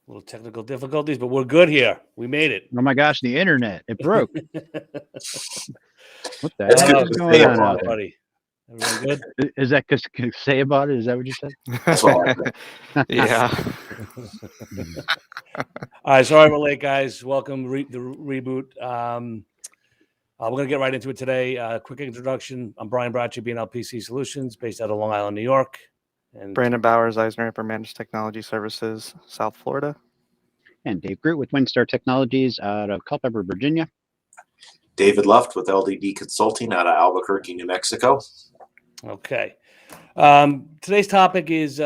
Little technical difficulties, but we're good here. We made it. Oh my gosh, the internet, it broke. What the That's hell good is to going say on about out there? Buddy. Everyone good? Is that because say about it? Is that what you said? That's all I think. Yeah. All right, sorry we're late, guys. Welcome the Reboot. We're going to get right into it today. Quick introduction. I'm Brian Bracci, B&L PC Solutions, based out of Long Island, New York. And Brandon Bowers, Eisner for Managed Technology Services, South Florida. And Dave Groot with Windstar Technologies out of Culpeper, Virginia. David Luft with LDD Consulting out of Albuquerque, New Mexico. Okay. Today's topic is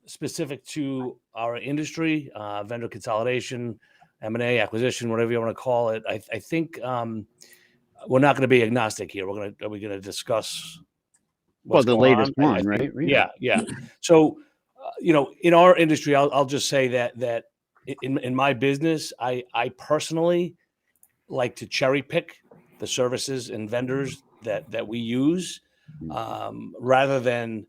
specific to our industry, vendor consolidation, M&A, acquisition, whatever you want to call it. I think we're not going to be agnostic here. We're going to discuss what's the going latest on. one, I right? think, yeah. So, in our industry, I'll just say that in my business, I personally like to cherry pick the services and vendors that we use, rather than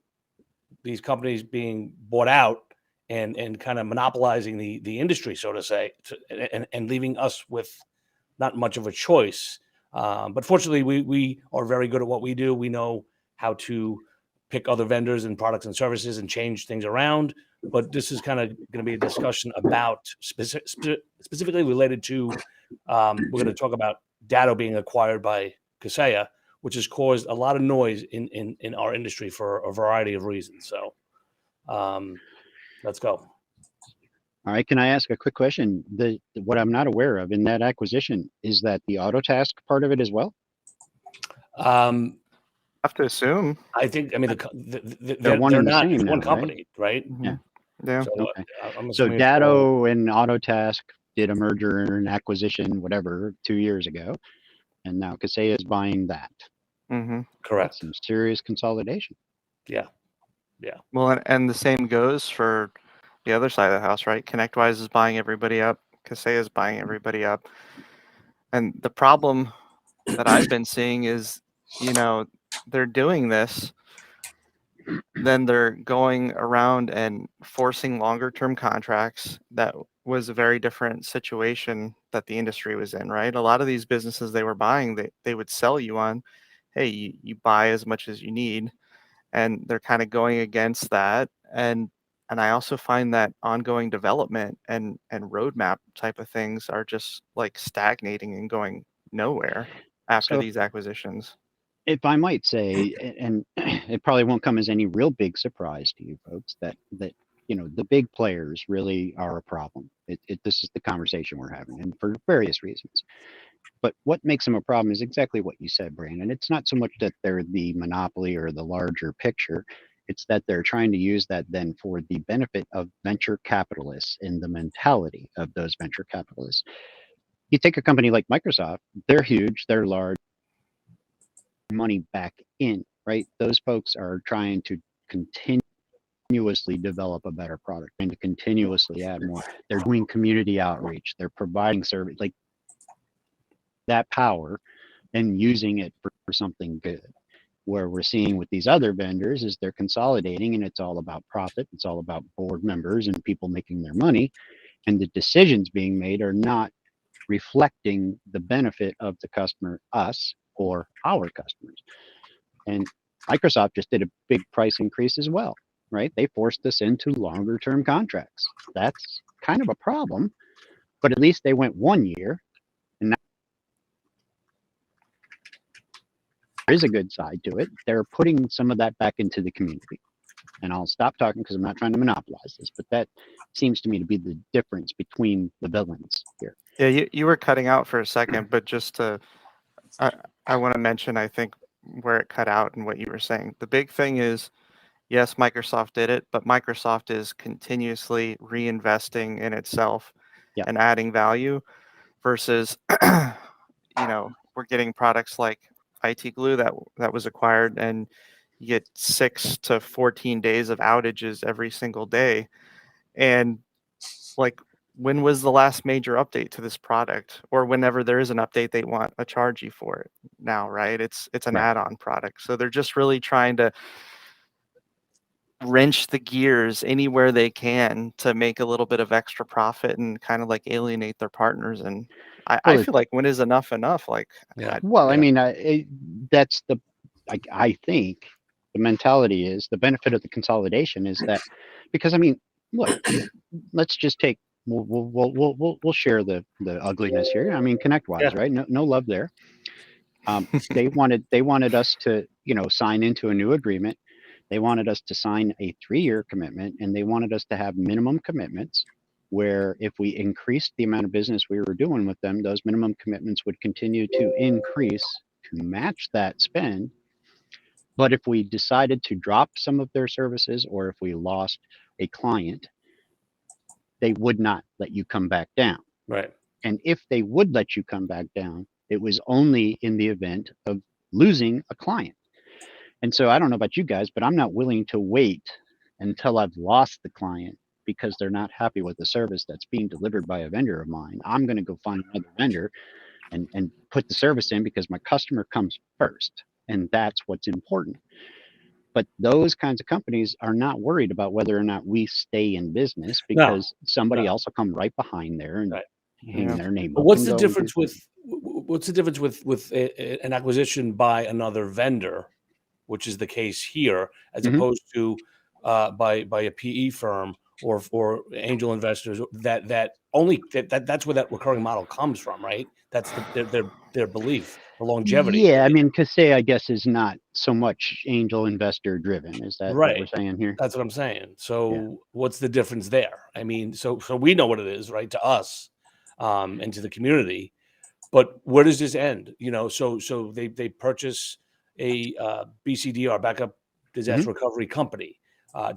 these companies being bought out and kind of monopolizing the industry, so to say, and leaving us with not much of a choice. But fortunately, we are very good at what we do. We know how to pick other vendors and products and services and change things around. But this is kind of going to be a discussion about specifically related to, we're going to talk about Datto being acquired by Kaseya, which has caused a lot of noise in our industry for a variety of reasons. So let's go. All right. Can I ask a quick question? What I'm not aware of in that acquisition is that the Autotask part of it as well? Have to assume. I think. I mean, they're one and the same it's now, one company, right? Yeah. Yeah. So, Okay. So Datto and Autotask did a merger and an acquisition, whatever, 2 years ago, and now Kaseya is buying that. Mm-hmm. Correct. That's some serious consolidation. Yeah. Well, and the same goes for the other side of the house, right? ConnectWise is buying everybody up. Kaseya is buying everybody up. And the problem that I've been seeing is, they're doing this, then they're going around and forcing longer term contracts. That was a very different situation that the industry was in, right? A lot of these businesses they were buying, they would sell you on, hey, you buy as much as you need. And they're kind of going against that. And I also find that ongoing development and roadmap type of things are just like stagnating and going nowhere after these acquisitions. If I might say, and it probably won't come as any real big surprise to you folks, that the big players really are a problem. This is the conversation we're having, and for various reasons. But what makes them a problem is exactly what you said, Brandon. It's not so much that they're the monopoly or the larger picture. It's that they're trying to use that then for the benefit of venture capitalists and the mentality of those venture capitalists. You take a company like Microsoft, they're huge, they're large, money back in, right? Those folks are trying to continuously develop a better product and to continuously add more. They're doing community outreach, they're providing service, like that power and using it for something good. Where we're seeing with these other vendors is they're consolidating and it's all about profit. It's all about board members and people making their money. And the decisions being made are not reflecting the benefit of the customer, us, or our customers. And Microsoft just did a big price increase as well, right? They forced us into longer term contracts. That's kind of a problem, but at least they went 1 year. There is a good side to it. They're putting some of that back into the community. And I'll stop talking because I'm not trying to monopolize this, but that seems to me to be the difference between the villains here. Yeah, you were cutting out for a second, but just to, I want to mention, I think, where it cut out and what you were saying. The big thing is, yes, Microsoft did it, but Microsoft is continuously reinvesting in itself and adding value versus, we're getting products like IT Glue that was acquired, and you get 6 to 14 days of outages every single day. And like, when was the last major update to this product? Or whenever there is an update, they want a charge you for it now, right? It's an add-on product. So they're just really trying to wrench the gears anywhere they can to make a little bit of extra profit and kind of like alienate their partners. And I Well, feel like when is enough enough? Like, Yeah. Well, I Yeah. mean, that's the, I think the mentality is the benefit of the consolidation is that, because I mean, look, let's just take, we'll share the ugliness here. I mean, ConnectWise, Yeah. right? No love there. They wanted us to, sign into a new agreement. They wanted us to sign a 3-year commitment, and they wanted us to have minimum commitments where if we increased the amount of business we were doing with them, those minimum commitments would continue to increase to match that spend. But if we decided to drop some of their services, or if we lost a client, they would not let you come back down. Right. And if they would let you come back down, it was only in the event of losing a client. And so I don't know about you guys, but I'm not willing to wait until I've lost the client because they're not happy with the service that's being delivered by a vendor of mine. I'm going to go find another vendor and put the service in because my customer comes first. And that's what's important. But those kinds of companies are not worried about whether or not we stay in business No. because somebody No. else will come right behind there and Right. hang Yeah. their name But up. what's and the go and do difference with an acquisition by another vendor, which is the case here, as Mhm. opposed to by a PE firm or angel investors that's where that recurring model comes from, right? That's their belief, the longevity. Yeah, I mean, Kaseya, I guess, is not so much angel investor driven. Is that what Right. we're saying here? That's what I'm saying. Yeah. So what's the difference there? I mean, so we know what it is, right? To us, and to the community. But where does this end? So they purchase a BCDR, backup disaster recovery company.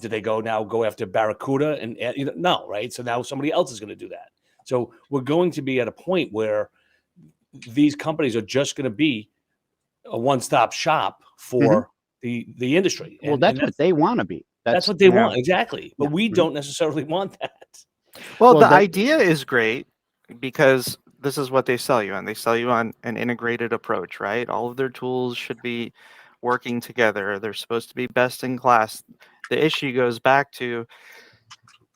Do they go after Barracuda and no, right? So now somebody else is going to do that. So we're going to be at a point where these companies are just going to be a one-stop shop for the industry, Well, and that's what they want to be. that's what they Yeah. want, exactly. But Yeah. we don't necessarily want that. Well, Well, the that- idea is great because this is what they sell you on. They sell you on an integrated approach, right? All of their tools should be working together. They're supposed to be best in class. The issue goes back to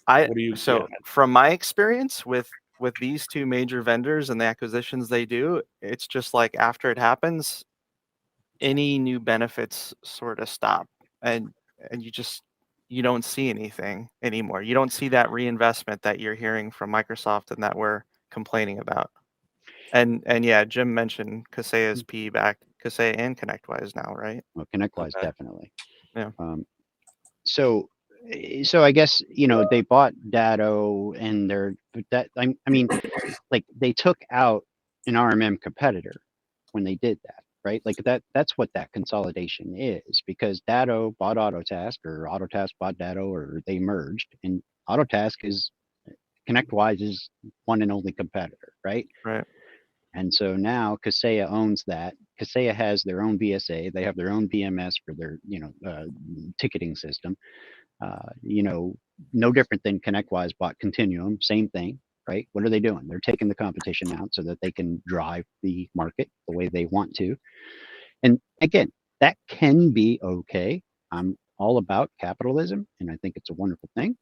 What do you? Yeah, from my experience with these two major vendors and the acquisitions they do, it's just like after it happens, any new benefits sort of stop, and you don't see anything anymore. You don't see that reinvestment that you're hearing from Microsoft and that we're complaining about. And yeah, Jim mentioned Kaseya's PE back, Kaseya and ConnectWise now, right? well, ConnectWise, Okay. definitely. Yeah. So, I guess they bought Datto, and I mean, like they took out an RMM competitor when they did that, right? Like that's what that consolidation is, because Datto bought Autotask, or Autotask bought Datto, or they merged, and Autotask is ConnectWise's one and only competitor, right? Right. And so now Kaseya owns that. Kaseya has their own BSA. They have their own BMS for their, ticketing system. No different than ConnectWise bought Continuum. Same thing, right? What are they doing? They're taking the competition out so that they can drive the market the way they want to. And again, that can be okay. I'm all about capitalism, and I think it's a wonderful thing,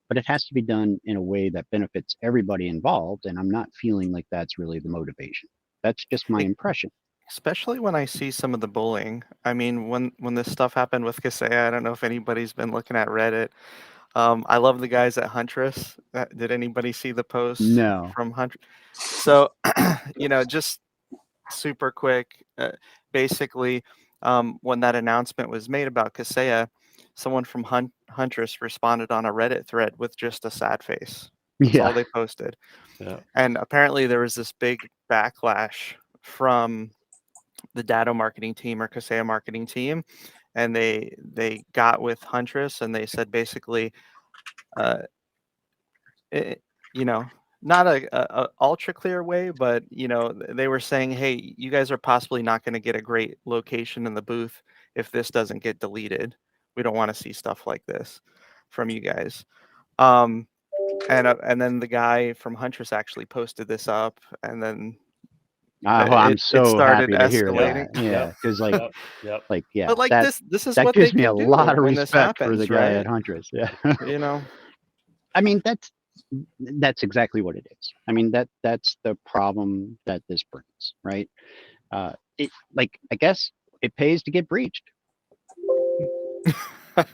but it has to be done in a way that benefits everybody involved. And I'm not feeling like that's really the motivation. That's just my impression. Especially when I see some of the bullying. I mean, when this stuff happened with Kaseya, I don't know if anybody's been looking at Reddit. I love the guys at Huntress. Did anybody see the post No. from Huntress? So, just super quick. Basically, when that announcement was made about Kaseya, someone from Huntress responded on a Reddit thread with just a sad face. That's all Yeah. they posted. Yeah. And apparently there was this big backlash from the Datto marketing team or Kaseya marketing team, and they got with Huntress and they said basically, uh, it, not a ultra clear way, but they were saying, hey, you guys are possibly not going to get a great location in the booth if this doesn't get deleted. We don't want to see stuff like this from you guys. And then the guy from Huntress actually posted this up, and then Well, I'm It so started happy to hear escalating. that. Yeah, because like, Yep. Yep. yeah, But like that this is that what they gives me a can do lot of when this respect for the happens, guy right? at Huntress. Yeah, You know, I mean that's exactly what it is. I mean that's the problem that this brings, right? It like I guess it pays to get breached.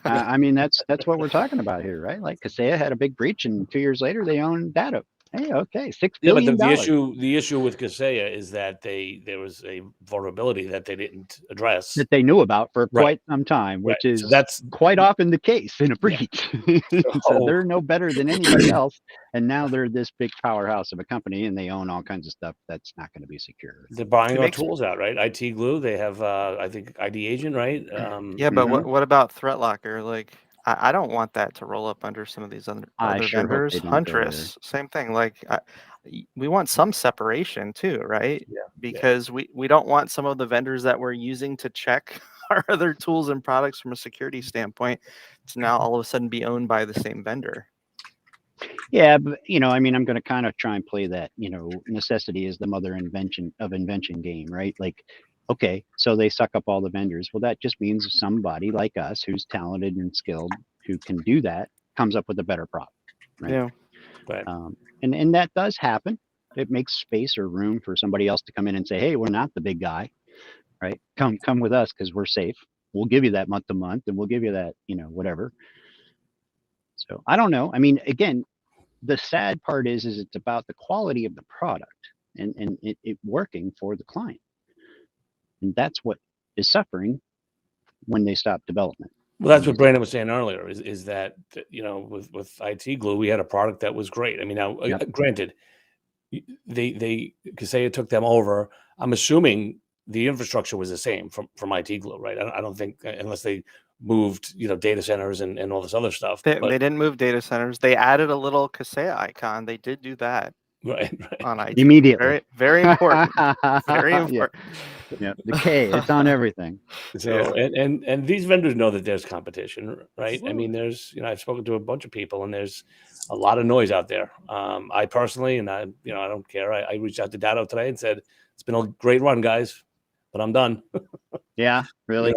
I mean that's what we're talking about here, right? Like Kaseya had a big breach, and 2 years later they own Datto. Hey, okay, $6 Yeah, but billion. the issue with Kaseya is that there was a vulnerability that they didn't address. That they knew about for Right. quite some time, which Right. is So that's quite often the case in a Yeah. breach. So So they're no better than anybody else, and now they're this big powerhouse of a company, and they own all kinds of stuff that's not going to be secure. they're buying it our makes tools out, right? IT Glue. They have, I think, ID Agent, right? yeah, but Mhm. what about Threat Locker? Like, I don't want that to roll up under some of these I other sure hope vendors. they don't go there. Huntress, same thing. Like, we want some separation too, right? Yeah. Because we don't want some of the vendors that we're using to check our other tools and products from a security standpoint to now all of a sudden be owned by the same vendor. Yeah, but I mean, I'm going to kind of try and play that, necessity is the mother invention game, right? Like, okay, so they suck up all the vendors. Well, that just means somebody like us who's talented and skilled who can do that comes up with a better product, right? Yeah. Right. And that does happen. It makes space or room for somebody else to come in and say, hey, we're not the big guy, right? Come with us because we're safe. We'll give you that month to month, and we'll give you that, whatever. So I don't know. I mean, again, the sad part is it's about the quality of the product and it working for the client, and that's what is suffering when they stop development. Well, that's what Brandon was saying earlier. Is that with IT Glue, we had a product that was great. I mean, now Yep. granted, they Kaseya took them over. I'm assuming the infrastructure was the same from IT Glue, right? I don't think unless they moved, data centers and all this other stuff. They But didn't move data centers. They added a little Kaseya icon. They did do that right. on IT. Immediately. Very, very important. Very Yeah, important. yeah. The K, it's on everything. So Yeah. and these vendors know that there's competition, right? I mean, Absolutely. there's I've spoken to a bunch of people, and there's a lot of noise out there. I personally, and I don't care. I reached out to Datto today and said it's been a great run, guys, but I'm done. Yeah, really.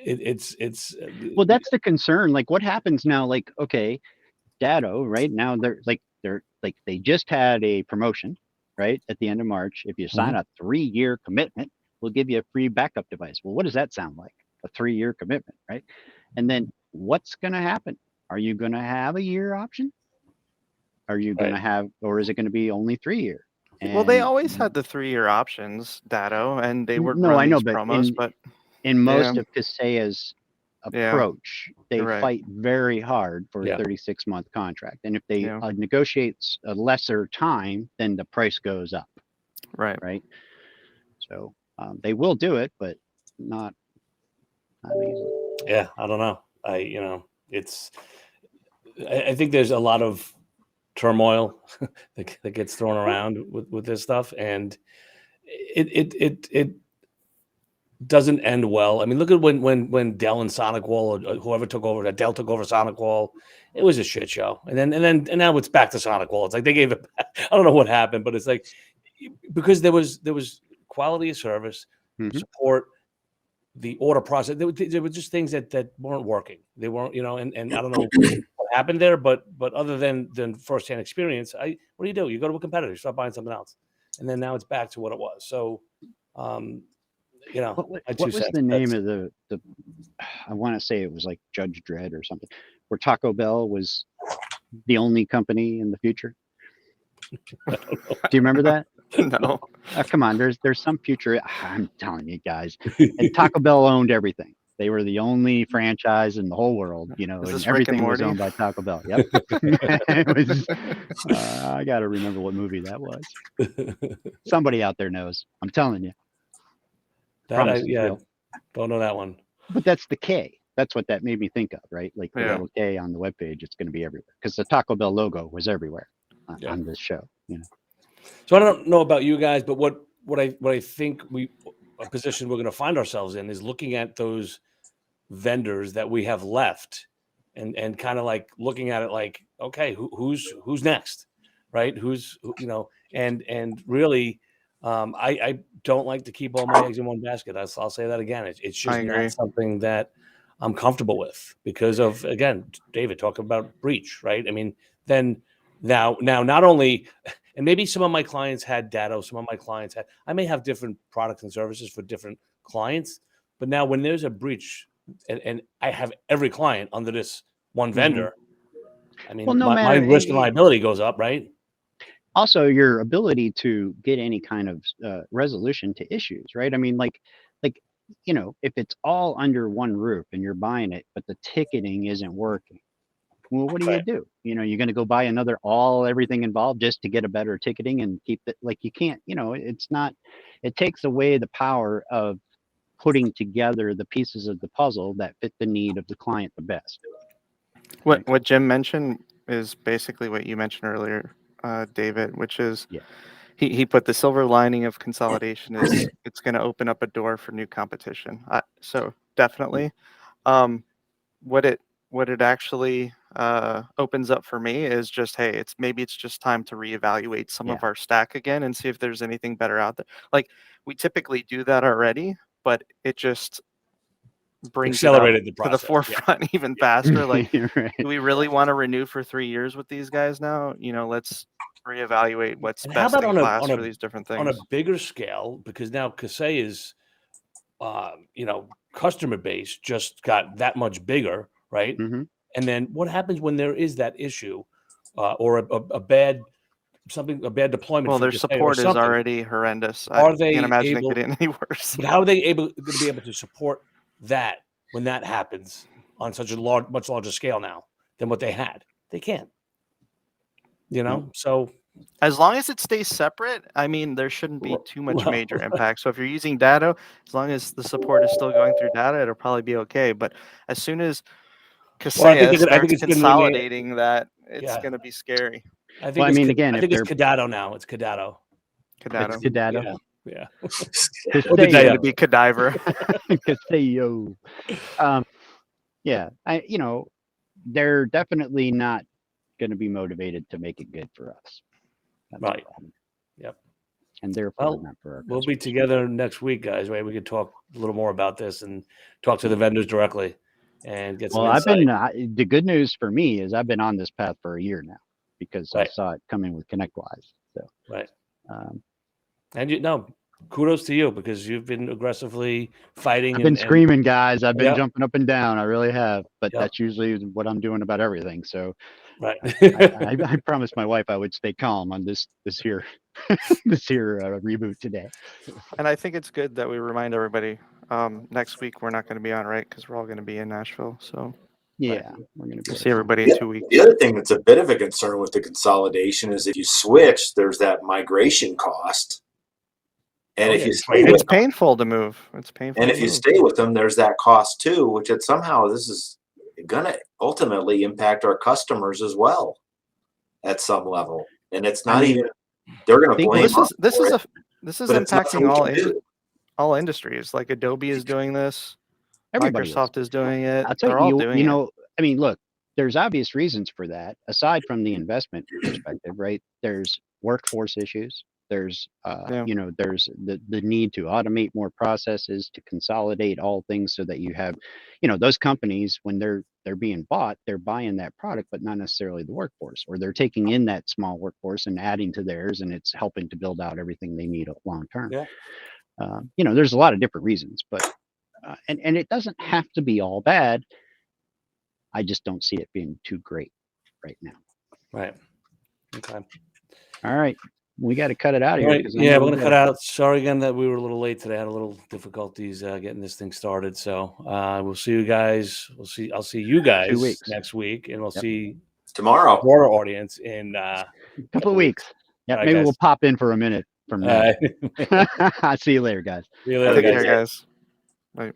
It's Well, that's the concern. Like, what happens now? Like, okay, Datto, right now they're like they just had a promotion, right, at the end of March. If you sign a 3-year commitment, we'll give you a free backup device. Well, what does that sound like? A 3-year commitment, right? And then what's going to happen? Are you going to have a year option? Are you going to have, or is it going to be only 3-year? Well, they always had the 3-year options, Datto, and they would No, run I know, these but promos. But in most Yeah. of Kaseya's Yeah. approach, they You're right. fight very hard for Yeah. a 36-month contract. And if they Yeah. negotiate a lesser time, then the price goes up, Right. right? So they will do it, but not easily. Yeah, I don't know. I think there's a lot of turmoil that gets thrown around with this stuff, and it doesn't end well. I mean, look at when Dell and SonicWall, or whoever took over, that Dell took over SonicWall, it was a shit show. And now it's back to SonicWall. It's like they gave it back. I don't know what happened, but it's like because there was quality of service, support, the order process. There were just things that weren't working. They weren't, and I don't know what happened there, but other than firsthand experience, what do? You go to a competitor, you start buying something else, and then now it's back to what it was. So, What was the name of the I want to say it was like Judge Dredd or something, where Taco Bell was the only company in the future? Do you remember that? No. Come on, there's some future. I'm telling you guys, and Taco Bell owned everything. They were the only franchise in the whole world, Is and this Rick and everything was Morty? owned by Taco Bell. Yep. It was. I got to remember what movie that was. Somebody out there knows. I'm telling you. Promise it's real. Don't know that one. But that's the K. That's what that made me think of, right? Like the Yeah. little K on the webpage, it's going to be everywhere because the Taco Bell logo was everywhere on this show. So I don't know about you guys, but what I think a position we're going to find ourselves in is looking at those vendors that we have left, and kind of like looking at it like, okay, who's next, right? And really, I don't like to keep all my eggs in one basket. I'll say that again. It's just agree. not something that I'm comfortable with because of, again, David talking about breach, right? I mean, then now not only, and maybe some of my clients had Datto, some of my clients had, I may have different products and services for different clients, but now when there's a breach and I have every client under this one vendor, I mean, Well, no my matter- risk and liability goes up, right? Also, your ability to get any kind of resolution to issues, right? I mean, like if it's all under one roof and you're buying it, but the ticketing isn't working, well, what do you Right. do? You're going to go buy another everything involved just to get a better ticketing and keep it. Like, you can't. It's not. It takes away the power of putting together the pieces of the puzzle that fit the need of the client the best. What Jim mentioned is basically what you mentioned earlier, David, which is Yeah. he put the silver lining of consolidation is it's going to open up a door for new competition. So definitely, what it actually opens up for me is just, hey, it's just time to reevaluate some of our stack again and see if there's anything better out there. Like, we typically do that already, but it just brings it up Accelerated the to the process. forefront even faster. Like, Right. do we really want to renew for 3 years with these guys now? Let's reevaluate what's And how best about in class for these different on a things. bigger scale? Because now Kaseya's, customer base just got that much bigger, right? Mhm. And then what happens when there is that issue or a bad deployment? Well, for their Kaseya or support is something? already horrendous. Are I they can't imagine able? it getting any worse. But how are they going to be able to support that when that happens on such a much larger scale now than what they had? They can't. So As long as it stays separate, I mean, there shouldn't be too much well, major impact. So if you're using Datto, as long as the support is still going through Datto, it'll probably be okay. But as soon as Well, I think Kaseya starts it's been renamed. consolidating that, it's Yeah. going to be scary. I think Well, I mean, again, I if think it's they're Kadato now. It's Kadato. Kadato. Kadato. Yeah. Kaseya. What the day Going to of? be Cadaver. Kaseyo. Yeah, they're definitely not going to be motivated to make it good for us. That's the Right. problem. Yep. And therefore Well, not for our we'll be customers. together next week, guys. Right? We could talk a little more about this and talk to the vendors directly and get some Well, insight. the good news for me is I've been on this path for a year now because I Right. saw it coming with ConnectWise. So, Right. um, And kudos to you because you've been aggressively fighting. I've been screaming, guys. I've been Yep. jumping up and down. I really have. But Yep. that's usually what I'm doing about everything. So Right. I promised my wife I would stay calm on this here reboot today. And I think it's good that we remind everybody, next week we're not going to be on, right? Because we're all going to be in Nashville. So Yeah, we're going to we'll be see everybody in 2 weeks. The other thing that's a bit of a concern with the consolidation is if you switch, there's that migration cost. And if you stay It's with them, painful to move. It's painful. and to if you move. stay with them, there's that cost too, which somehow this is gonna ultimately impact our customers as well at some level. And it's not even they're gonna blame us. This is but it's not impacting something we can do. all industries. Like Adobe is doing this. Everybody Microsoft is doing it. I'll tell They're all you, doing it. I mean, look, there's obvious reasons for that. Aside from the investment perspective, right? There's workforce issues. There's, there's the need to automate more processes, to consolidate all things so that you have, those companies, when they're being bought, they're buying that product, but not necessarily the workforce, or they're taking in that small workforce and adding to theirs, and it's helping to build out everything they need long term. Yeah. There's a lot of different reasons, but and it doesn't have to be all bad. I just don't see it being too great right now. Right. Okay. All right. We got to cut it out of here. Right. Yeah, we're going to cut out. Sorry again that we were a little late today. I had a little difficulties getting this thing started. So we'll see you guys. I'll see you guys 2 weeks next week, and we'll see Tomorrow. our audience in a couple of weeks. Yeah, All right, maybe guys. we'll pop in for a minute from now. All right. See you later, guys. See you later, Have a good guys. Take care, guys. Bye.